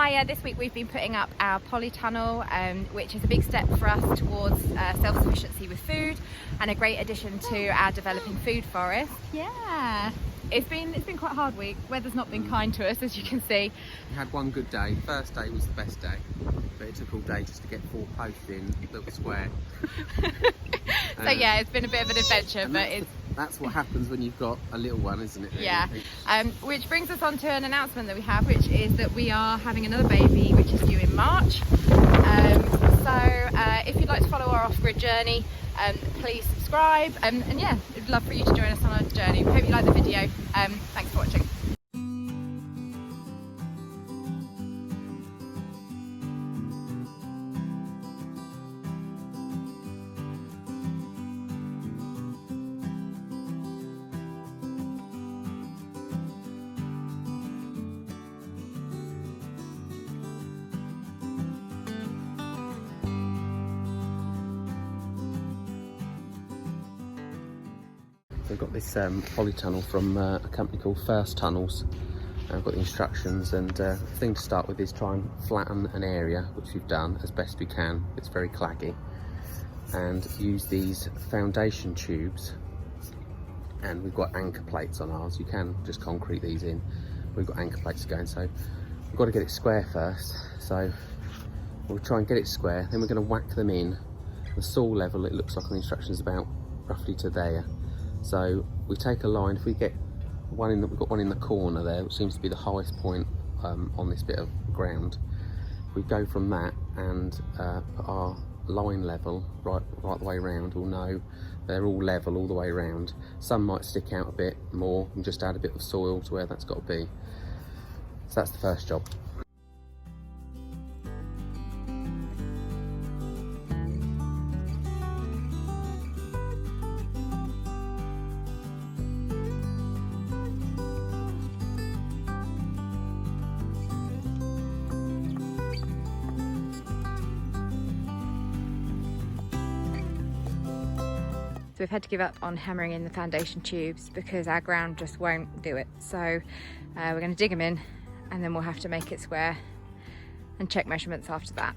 Hiya, this week we've been putting up our polytunnel, which is a big step for us towards self-sufficiency with food and a great addition to our developing food forest. Yeah, it's been quite a hard week. Weather's not been kind to us, as you can see. We had one good day. First day was the best day, but it took all day just to get 4 posts in that were square. So yeah, it's been a bit of an adventure, but that's what happens when you've got a little one, isn't it? Really? Yeah. Which brings us on to an announcement that we have, which is that we are having another baby, which is due in March. If you'd like to follow our off-grid journey, please subscribe. And yeah, we'd love for you to join us on our journey. We hope you like the video. Thanks for watching. So we've got this polytunnel from a company called First Tunnels. I've got the instructions, and the thing to start with is try and flatten an area, which we've done as best we can. It's very claggy, and use these foundation tubes, and we've got anchor plates on ours. You can just concrete these in. We've got anchor plates going, so we've got to get it square first. So we'll try and get it square, then we're going to whack them in. The saw level, it looks like on the instructions, about roughly to there. So we take a line. If we get one in, we've got one in the corner there, which seems to be the highest point on this bit of ground. We go from that and put our line level right the way around. We'll know they're all level all the way around. Some might stick out a bit more and just add a bit of soil to where that's got to be. So that's the first job. So we've had to give up on hammering in the foundation tubes because our ground just won't do it. So we're going to dig them in, and then we'll have to make it square and check measurements after that.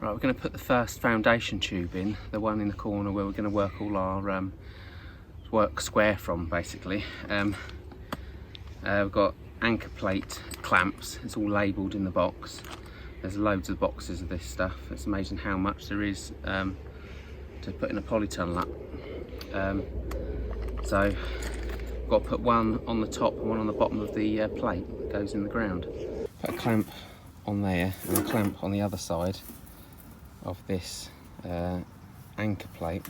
Right, we're going to put the first foundation tube in, the one in the corner where we're going to work all our work square from, basically. We've got anchor plate clamps. It's all labelled in the box. There's loads of boxes of this stuff. It's amazing how much there is to put in a polytunnel up. So we've got to put one on the top and one on the bottom of the plate that goes in the ground. Put a clamp on there and a clamp on the other side of this anchor plate,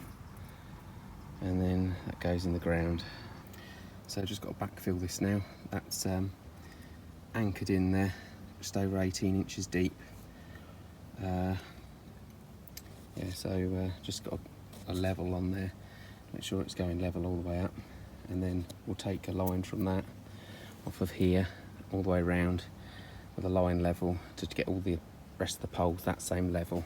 and then that goes in the ground. So just got to backfill this now. That's anchored in there, just over 18 inches deep. Yeah, so just got a level on there, make sure it's going level all the way up, and then we'll take a line from that off of here all the way around with a line level to get all the rest of the poles that same level.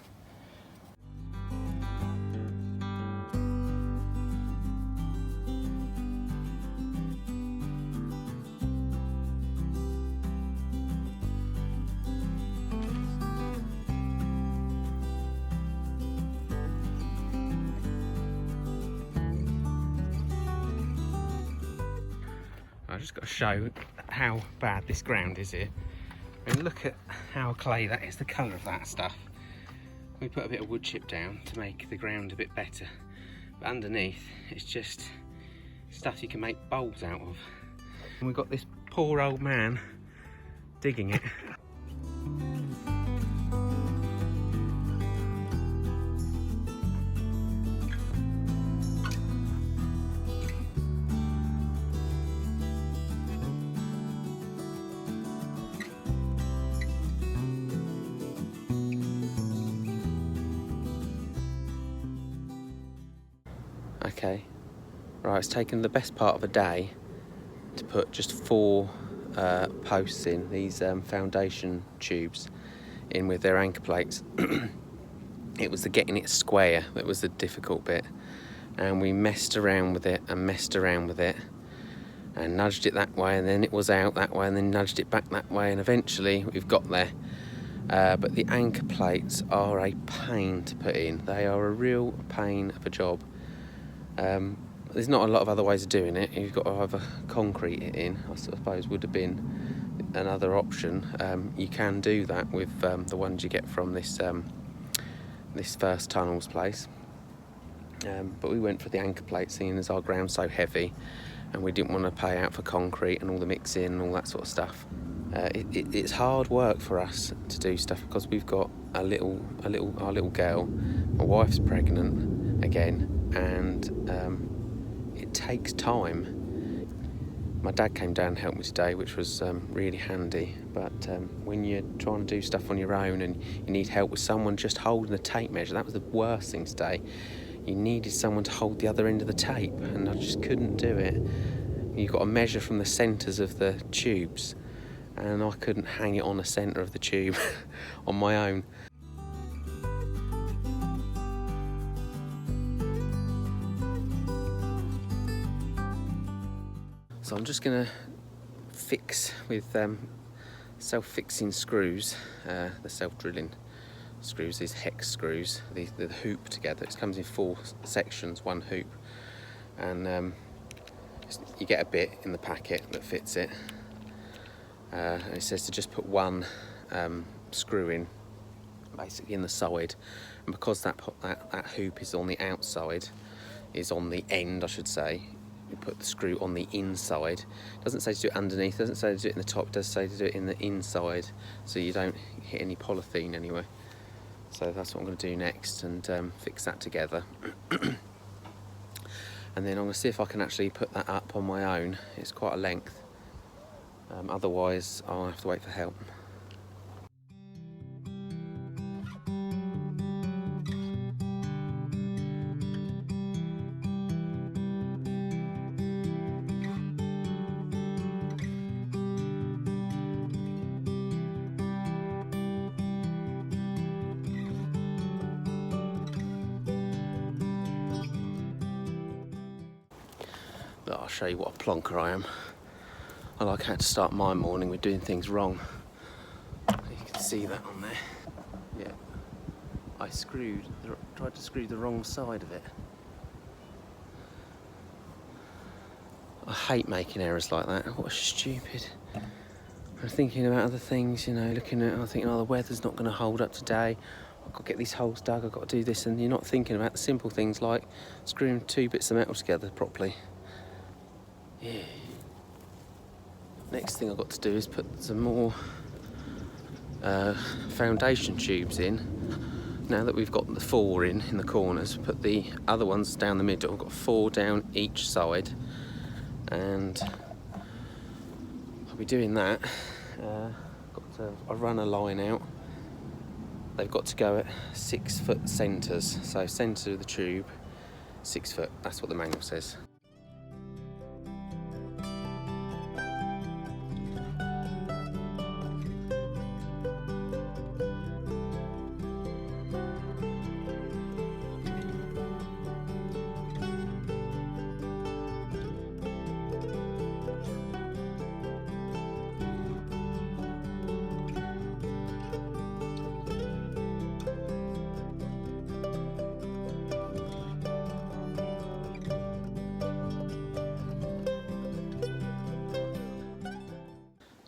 I just got to show how bad this ground is here. I mean, look at how clay that is, the colour of that stuff. We put a bit of wood chip down to make the ground a bit better, but underneath it's just stuff you can make bowls out of. And we've got this poor old man digging it. Okay, right, it's taken the best part of a day to put just 4 posts in, these foundation tubes in with their anchor plates. It was the getting it square that was the difficult bit, and we messed around with it and messed around with it and nudged it that way, and then it was out that way, and then nudged it back that way, and eventually we've got there. But the anchor plates are a pain to put in. They are a real pain of a job. There's not a lot of other ways of doing it. You've got to either concrete it in, I suppose would have been another option. You can do that with the ones you get from this First Tunnels place. But we went for the anchor plates, seeing as our ground's so heavy and we didn't want to pay out for concrete and all the mixing and all that sort of stuff. It's hard work for us to do stuff because we've got our little girl. My wife's pregnant again, and it takes time. My dad came down and helped me today, which was really handy. But when you're trying to do stuff on your own and you need help with someone just holding the tape measure, that was the worst thing today. You needed someone to hold the other end of the tape, and I just couldn't do it. You've got to measure from the centres of the tubes, and I couldn't hang it on the centre of the tube on my own. So I'm just going to fix with self-fixing screws, the self-drilling screws, these hex screws, the hoop together. It comes in 4 sections, 1 hoop, and you get a bit in the packet that fits it. And it says to just put 1 screw in, basically in the side, and because that hoop is on the outside, is on the end, I should say, you put the screw on the inside. It doesn't say to do it underneath, it doesn't say to do it in the top, it does say to do it in the inside, so you don't hit any polythene anyway. So that's what I'm going to do next, and fix that together. And then I'm going to see if I can actually put that up on my own. It's quite a length. Otherwise, I'll have to wait for help. But I'll show you what a plonker I am. I like how to start my morning with doing things wrong. You can see that on there. Yeah, I tried to screw the wrong side of it. I hate making errors like that. What a stupid. I'm thinking about other things, you know, I'm thinking, oh, the weather's not going to hold up today. I've got to get these holes dug, I've got to do this, and you're not thinking about the simple things like screwing 2 bits of metal together properly. Yeah. Next thing I've got to do is put some more foundation tubes in. Now that we've got the 4 in the corners, put the other ones down the middle. I've got 4 down each side, and I'll be doing that. I run a line out. They've got to go at 6 foot centres, so centre of the tube, 6 foot. That's what the manual says.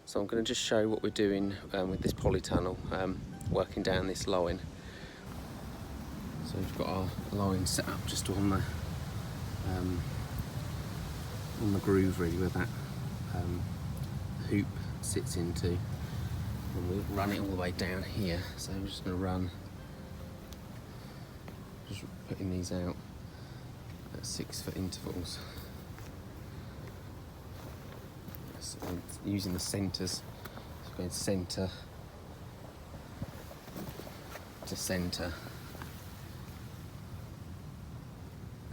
So I'm going to just show what we're doing with this polytunnel, working down this line. So we've got our line set up just on the groove really, where that hoop sits into, and we'll run it all the way down here. So I'm just going to run, just putting these out at 6 foot intervals. Using the centres, so going centre to centre,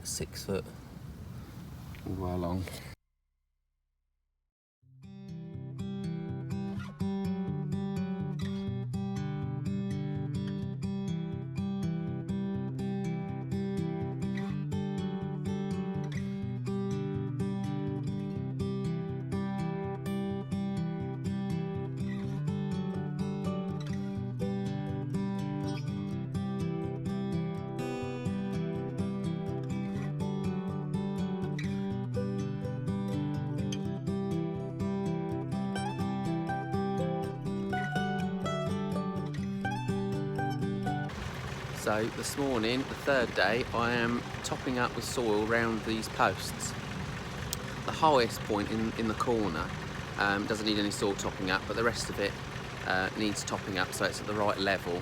6 foot all the way along. So this morning, the third day, I am topping up with soil around these posts. The highest point in the corner doesn't need any soil topping up, but the rest of it needs topping up so it's at the right level.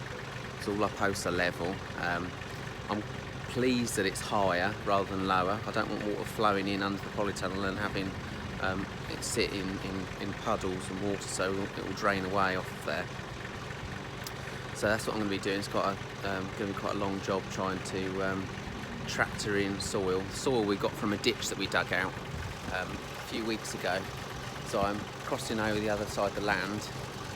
So all our posts are level. I'm pleased that it's higher rather than lower. I don't want water flowing in under the polytunnel and having it sit in puddles and water, so it will drain away off of there. So that's what I'm going to be doing. It's going to be quite a long job trying to tractor in soil. The soil we got from a ditch that we dug out a few weeks ago. So I'm crossing over the other side of the land,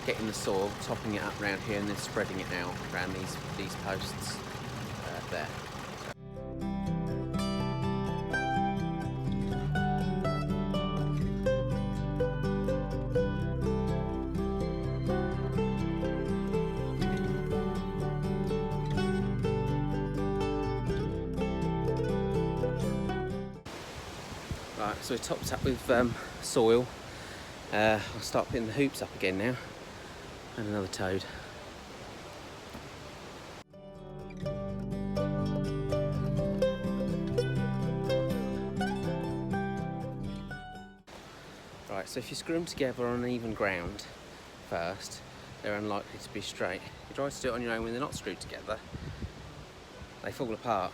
getting the soil, topping it up around here, and then spreading it out around these posts there. Right, so we topped up with soil. I'll start putting the hoops up again now. And another toad. Right, so if you screw them together on even ground first, they're unlikely to be straight. If you try to do it on your own when they're not screwed together, they fall apart.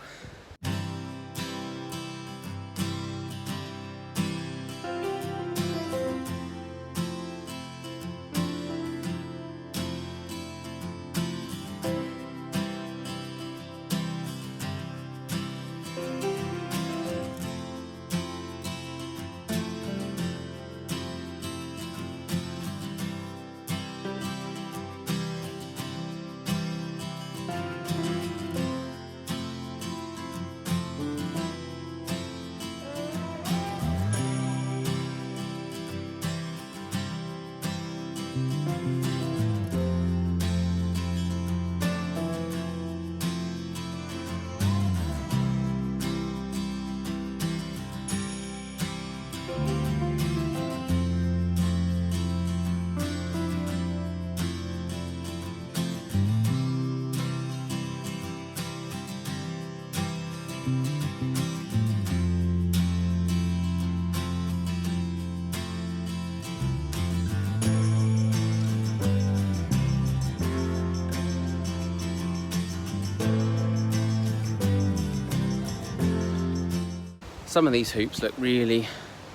Some of these hoops look really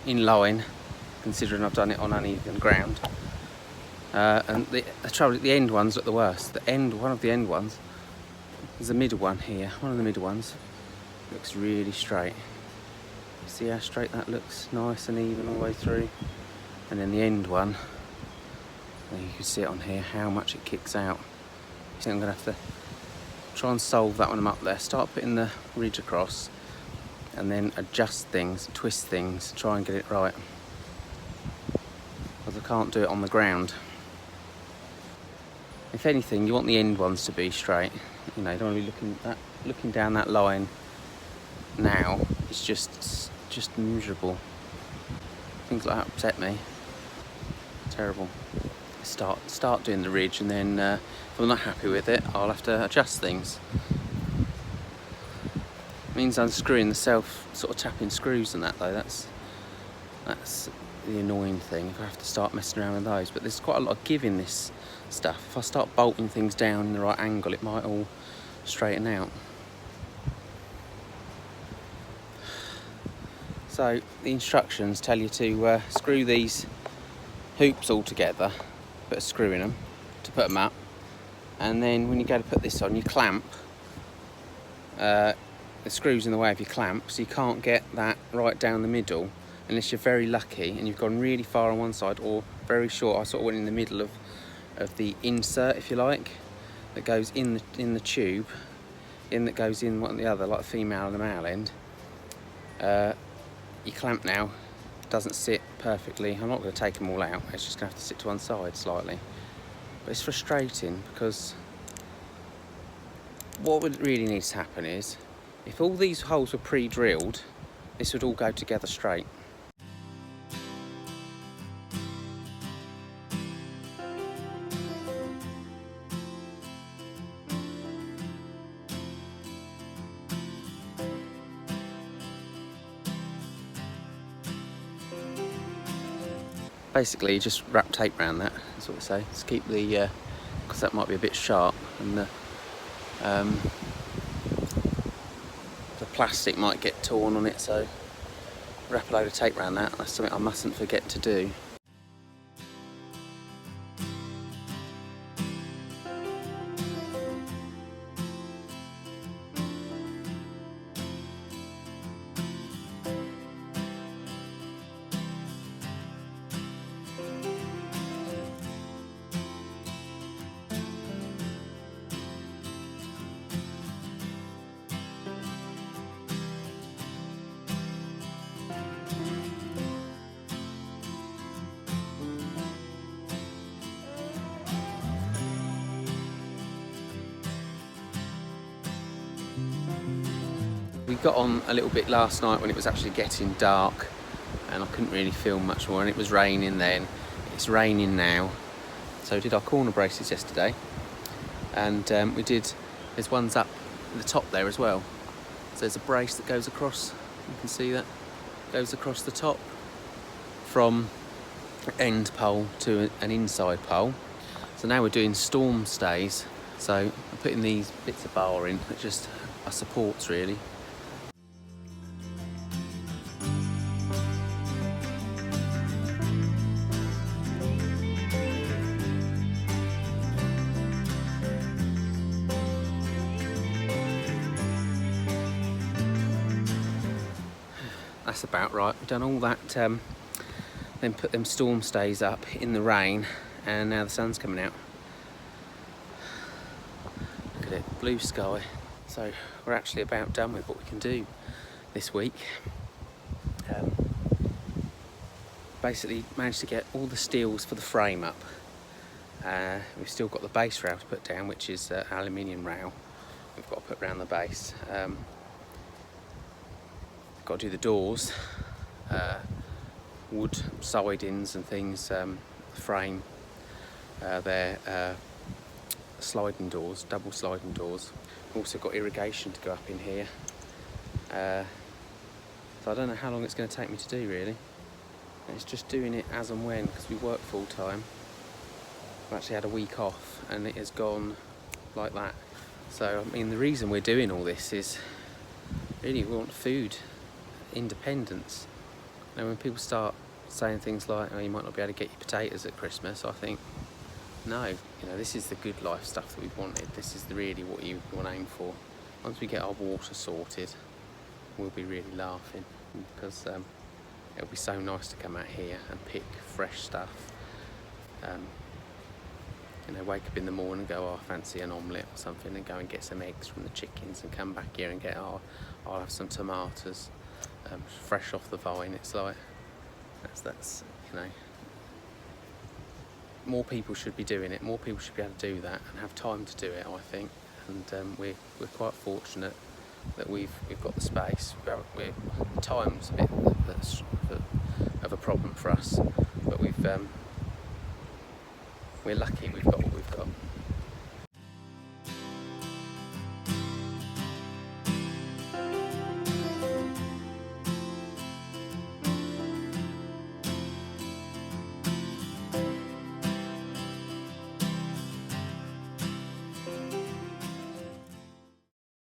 in line, considering I've done it on uneven ground. And the trouble, the end ones look the worst. One of the end ones, there's a middle one here. One of the middle ones looks really straight. See how straight that looks, nice and even all the way through. And then the end one, you can see it on here, how much it kicks out. I think I'm gonna have to try and solve that one up there. Start putting the ridge across, and then adjust things, twist things, try and get it right. Because I can't do it on the ground. If anything, you want the end ones to be straight. You know, you don't want to be looking down that line now. It's just miserable. Things like that upset me. Terrible. Start doing the ridge, and then if I'm not happy with it, I'll have to adjust things. Means unscrewing the self sort of tapping screws and that though. That's the annoying thing. If I have to start messing around with those, but there's quite a lot of give in this stuff. If I start bolting things down in the right angle, it might all straighten out. So the instructions tell you to screw these hoops all together, put a screw in them to put them up, and then when you go to put this on, you clamp the screw's in the way of your clamp, so you can't get that right down the middle unless you're very lucky and you've gone really far on one side or very short. I sort of went in the middle of the insert, if you like, that goes in the tube, that goes in one and the other, like the female and the male end. Your clamp now doesn't sit perfectly. I'm not going to take them all out, it's just going to have to sit to one side slightly. But it's frustrating because what really needs to happen is, if all these holes were pre-drilled, this would all go together straight. Basically, you just wrap tape around that, that's what we say. Just keep the, because that might be a bit sharp, and the plastic might get torn on it, so wrap a load of tape around that. That's something I mustn't forget to do. We got on a little bit last night when it was actually getting dark and I couldn't really film much more, and it was raining then. It's raining now. So we did our corner braces yesterday, and there's ones up at the top there as well. So there's a brace that goes across, you can see that, goes across the top from end pole to an inside pole. So now we're doing storm stays. So I'm putting these bits of bar in that just are supports really. That's about right. We've done all that, then put them storm stays up in the rain, and now the sun's coming out. Look at it, blue sky. So we're actually about done with what we can do this week. Basically managed to get all the steels for the frame up. We've still got the base rail to put down, which is aluminium rail. We've got to put around the base. Got to do the doors, wood sidings and things, the frame, they're sliding doors, double sliding doors. Also got irrigation to go up in here. So I don't know how long it's going to take me to do really. It's just doing it as and when, because we work full time. I've actually had a week off and it has gone like that. So I mean, the reason we're doing all this is really we want food independence. Now when people start saying things like, oh, you might not be able to get your potatoes at Christmas, I think no, you know, this is the good life stuff that we've wanted. This is really what you want to aim for. Once we get our water sorted, we'll be really laughing, because it'll be so nice to come out here and pick fresh stuff. You know, wake up in the morning and go, oh, I fancy an omelette or something, and go and get some eggs from the chickens and come back here and get, oh, I'll have some tomatoes. Fresh off the vine. It's like that's you know, more people should be doing it. More people should be able to do that and have time to do it, I think. And we're quite fortunate that we've got the space. Time's a bit of a problem for us, but we're lucky we've got what we've got.